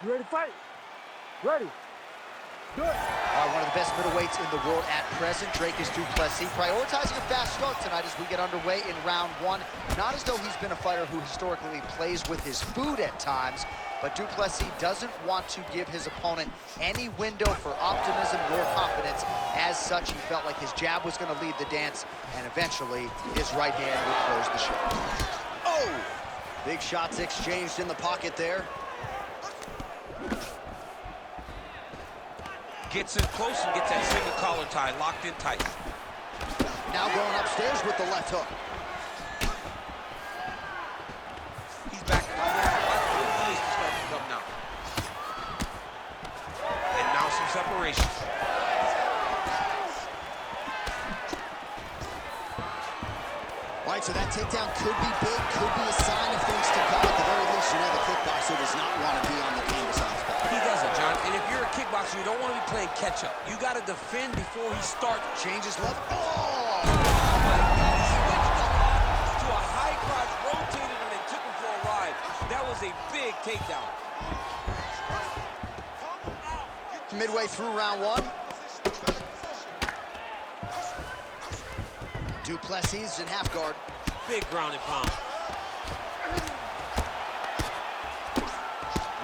You ready to fight? Ready. Good. One of the best middleweights in the world at present, Dricus du Plessis, prioritizing a fast start tonight as we get underway in round one. Not as though he's been a fighter who historically plays with his food at times, but du Plessis doesn't want to give his opponent any window for optimism or confidence. As such, he felt like his jab was going to lead the dance, and eventually his right hand would close the show. Oh! Big shots exchanged in the pocket there. Gets in close and gets that single collar tie locked in tight. Now going upstairs with the left hook. He's back to the knees to start to come now. And now some separation. All right, so that takedown could be big, could be a sign of things to come. At the very least, you know the kickboxer does not want to be on the canvas on his back. He doesn't, John. And if you're a kickboxer, you don't want to be playing catch-up. You got to defend before he starts. Changes left. Oh! Switched to a high crotch, rotated him, and took him for a ride. That was a big takedown. Midway through round one. Du Plessis in half guard. Big ground and pound.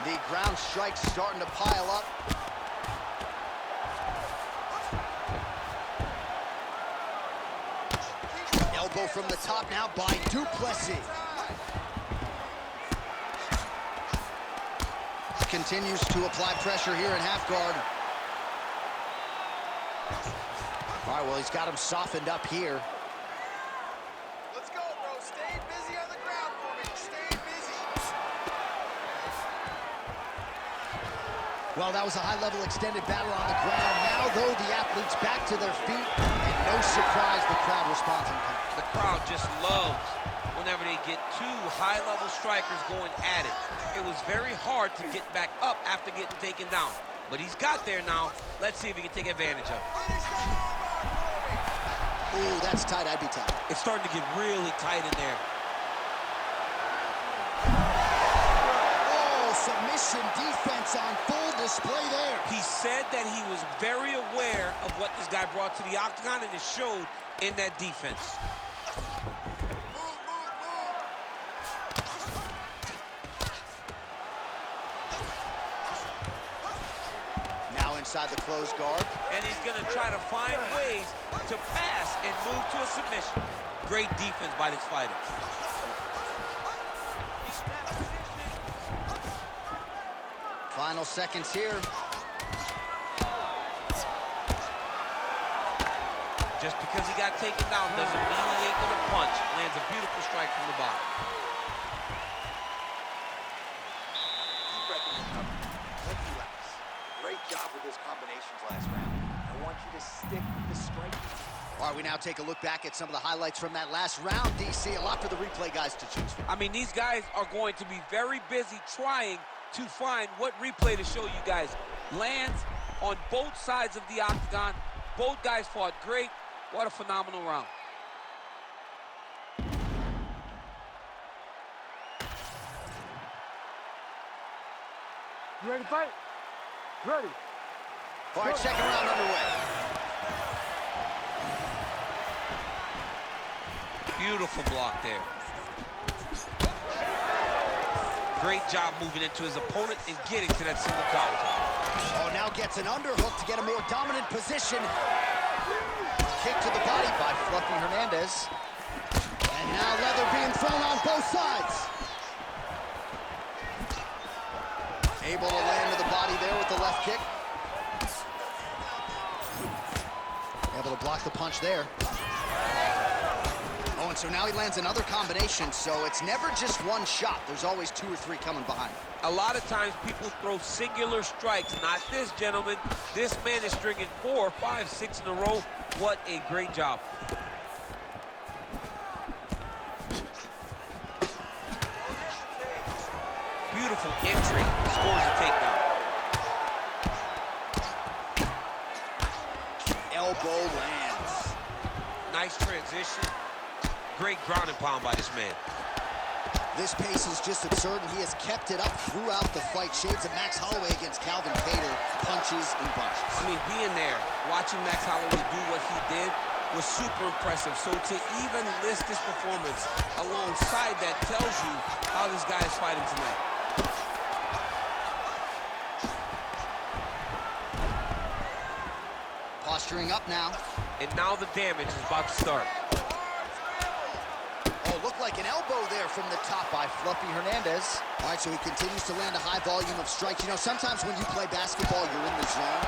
The ground strikes starting to pile up. Elbow from the top now by du Plessis. Continues to apply pressure here in half guard. All right, well, he's got him softened up here. Let's go, bro. Stay busy on the ground for me. Stay busy. Well, that was a high-level extended battle on the ground. Now, though, the athletes back to their feet, and no surprise the crowd responds in kind. The crowd just loves whenever they get two high-level strikers going at it. It was very hard to get back up after getting taken down. But he's got there now. Let's see if he can take advantage of it. Ooh, that's tight. I'd be tight. It's starting to get really tight in there. Oh, submission defense on full display there. He said that he was very aware of what this guy brought to the octagon, and it showed in that defense. Inside the closed guard. And he's going to try to find ways to pass and move to a submission. Great defense by this fighter. Final seconds here. Just because he got taken down doesn't mean he ain't going to punch. Lands a beautiful strike from the bottom. Great job with those combinations last round. I want you to stick with the striking. All right, we now take a look back at some of the highlights from that last round, DC. A lot for the replay guys to choose from. I mean, these guys are going to be very busy trying to find what replay to show you guys. Lands on both sides of the octagon. Both guys fought great. What a phenomenal round. You ready to fight? Ready. All right, second round underway. Beautiful block there. Great job moving into his opponent and getting to that single collar. Oh, now gets an underhook to get a more dominant position. Kick to the body by Fluffy Hernandez. And now leather being thrown on both sides. Able to land to the body there with the left kick. Able to block the punch there. Oh, and so now he lands another combination, so it's never just one shot. There's always two or three coming behind. A lot of times people throw singular strikes. Not this gentleman. This man is stringing 4, 5, 6 in a row. What a great job. Beautiful entry. Scores a takedown. Elbow lands. Nice transition. Great ground and pound by this man. This pace is just absurd, and he has kept it up throughout the fight. Shades of Max Holloway against Calvin Kattar, punches and bunches. I mean, being there, watching Max Holloway do what he did was super impressive. So to even list this performance alongside that tells you how this guy is fighting tonight. Posturing up now. And now the damage is about to start. Oh, looked like an elbow there from the top by Fluffy Hernandez. All right, so he continues to land a high volume of strikes. You know, sometimes when you play basketball, you're in the zone.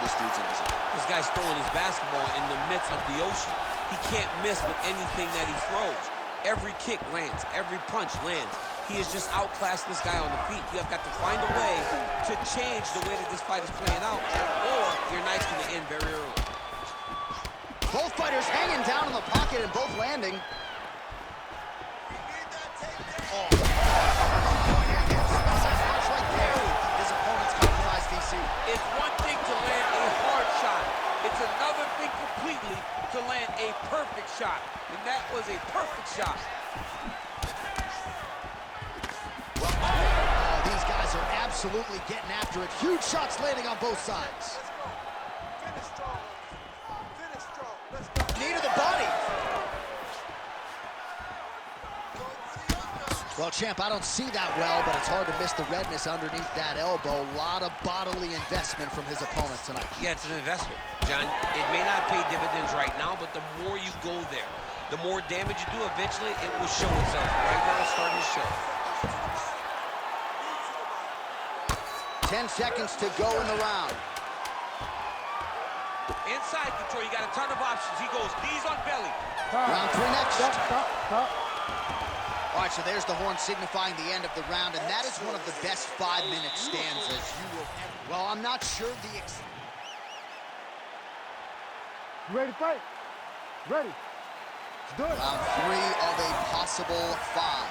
This dude's in the zone. This guy's throwing his basketball in the midst of the ocean. He can't miss with anything that he throws. Every kick lands. Every punch lands. He has just outclassed this guy on the feet. You have got to find a way to change the way that this fight is playing out, or your night's going to end very early. Both fighters hanging down in the pocket and both landing. Oh. Right there. His opponent's compromised, DC. It's one thing to land a hard shot. It's another thing completely to land a perfect shot. And that was a perfect shot. Oh, these guys are absolutely getting after it. Huge shots landing on both sides. Finish strong. Finish strong. Let's go. Knee to the body. Well, champ, I don't see that well, but it's hard to miss the redness underneath that elbow. A lot of bodily investment from his opponent tonight. Yeah, it's an investment, John. It may not pay dividends right now, but the more you go there, the more damage you do, eventually it will show itself. Right now, it's starting to show. 10 seconds to go in the round. Inside control, you got a ton of options. He goes knees on belly. Round 3 next. Stop. All right, so there's the horn signifying the end of the round, and that is one of the best 5-minute stanzas you will ever... Well, I'm not sure the... You ready to fight? Ready. Let's do it. Round 3 of a possible 5.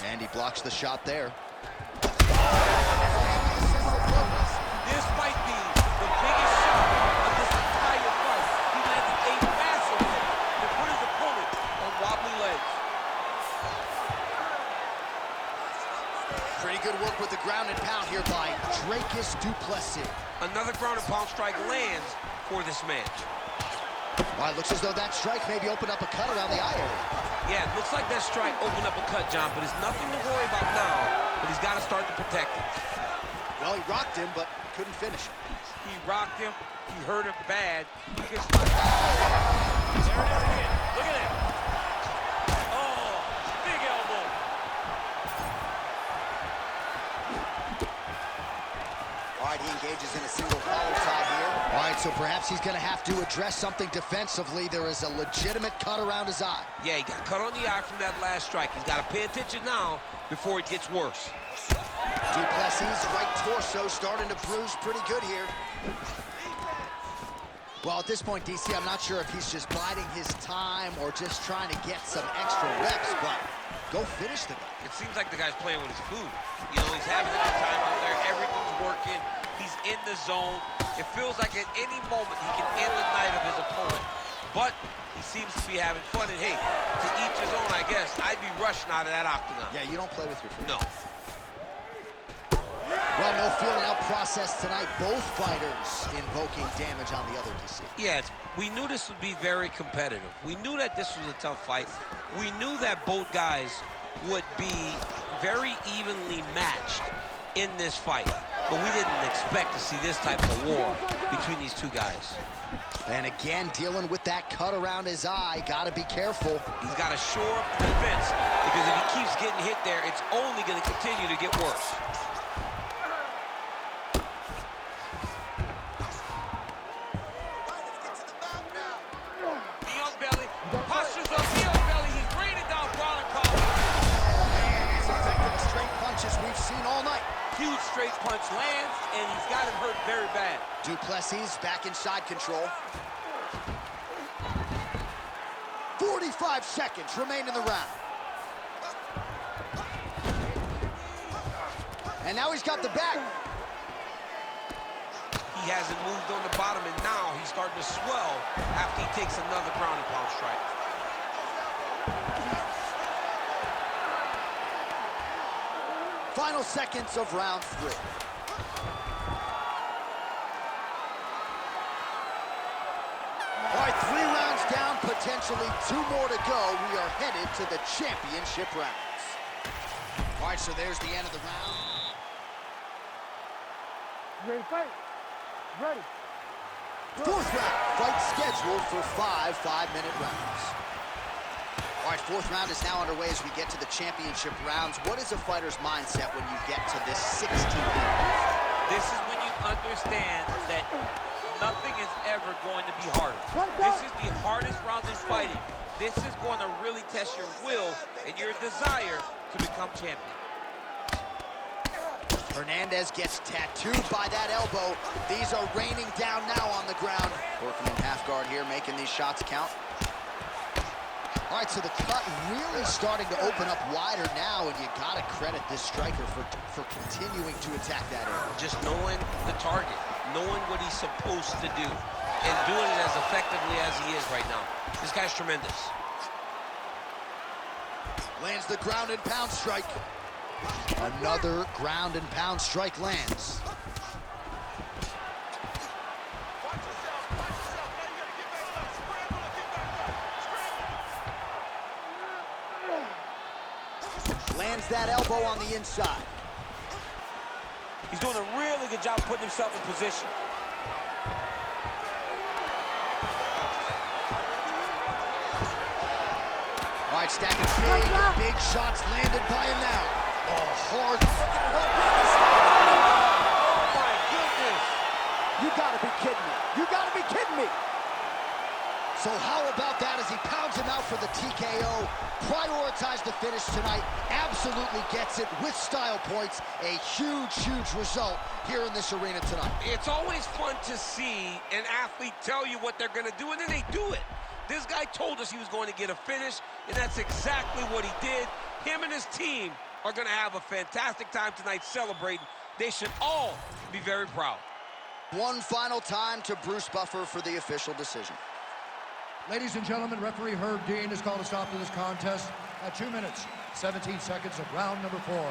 And he blocks the shot there. This might be the biggest shot of this entire fight. He landed a massive hit to put his opponent on wobbly legs. Pretty good work with the ground and pound here by Dracus du Plessis. Another ground and pound strike lands for this man. All right, looks as though that strike maybe opened up a cut around the eye area. Yeah, it looks like that strike opened up a cut, John, but it's nothing to worry about now, but he's got to start to protect it. Well, he rocked him, but couldn't finish it. He rocked him. He hurt him bad. He gets... There it is again. Look at that. Oh, big elbow. All right, he engages in a single collar tie here. All right, so perhaps he's going to have to address something defensively. There is a legitimate cut around his eye. Yeah, he got cut on the eye from that last strike. He's got to pay attention now before it gets worse. Du Plessis' right torso starting to bruise pretty good here. Well, at this point, DC, I'm not sure if he's just biding his time or just trying to get some extra reps, but go finish the guy. It seems like the guy's playing with his food. You know, he's having a good time out there. Everything's working. He's in the zone. It feels like at any moment he can end the night of his opponent. But he seems to be having fun. And hey, to each his own, I guess. I'd be rushing out of that octagon. Yeah, you don't play with your food. No. Well, no feeling out process tonight. Both fighters invoking damage on the other, DC. Yes, we knew this would be very competitive. We knew that this was a tough fight. We knew that both guys would be very evenly matched in this fight. But we didn't expect to see this type of war between these two guys. And again, dealing with that cut around his eye. Got to be careful. He's got to shore up the defense, because if he keeps getting hit there, it's only going to continue to get worse. Knee on belly, postures up, knee on belly. He's raining down brawling calls. As effective as straight punches we've seen all night. Huge straight punch lands, and he's got him hurt very bad. Du Plessis back in side control. 45 seconds remain in the round. And now he's got the back. He he hasn't moved on the bottom, and now he's starting to swell after he takes another ground and pound strike. Final seconds of round 3. All right, 3 rounds down, potentially 2 more to go. We are headed to the championship rounds. All right, so there's the end of the round. You ready to fight? Ready. 4th round, fight scheduled for 5 5-minute rounds. All right, 4th round is now underway as we get to the championship rounds. What is a fighter's mindset when you get to this 16 minutes? This is when you understand that nothing is ever going to be harder. This is the hardest round in fighting. This is going to really test your will and your desire to become champion. Hernandez gets tattooed by that elbow. These are raining down now on the ground. Working in half guard here, making these shots count. All right, so the cut really starting to open up wider now, and you gotta credit this striker for continuing to attack that area. Just knowing the target, knowing what he's supposed to do, and doing it as effectively as he is right now. This guy's tremendous. Lands the ground and pound strike. Another ground and pound strike lands. Lands that elbow on the inside. He's doing a really good job putting himself in position. All right, stacking big shots landed by him now. Oh, hard. Oh, my goodness. You gotta be kidding me. You gotta be kidding me. So how about that as he pounds him out for the TKO? Prioritized the finish tonight. Absolutely gets it with style points. A huge, huge result here in this arena tonight. It's always fun to see an athlete tell you what they're going to do, and then they do it. This guy told us he was going to get a finish, and that's exactly what he did. Him and his team are going to have a fantastic time tonight celebrating. They should all be very proud. One final time to Bruce Buffer for the official decision. Ladies and gentlemen, referee Herb Dean has called a stop to this contest at 2 minutes, 17 seconds of round number 4.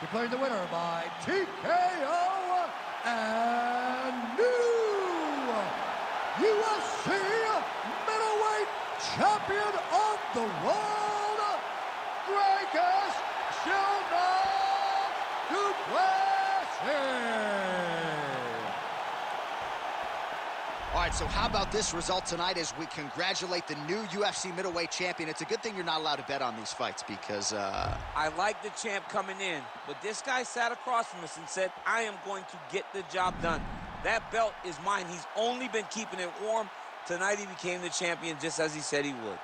Declaring the winner by TKO and new UFC middleweight champion of the world, Dracus Plesi. All right, so how about this result tonight as we congratulate the new UFC middleweight champion? It's a good thing you're not allowed to bet on these fights because, I like the champ coming in, but this guy sat across from us and said, I am going to get the job done. That belt is mine. He's only been keeping it warm. Tonight he became the champion just as he said he would.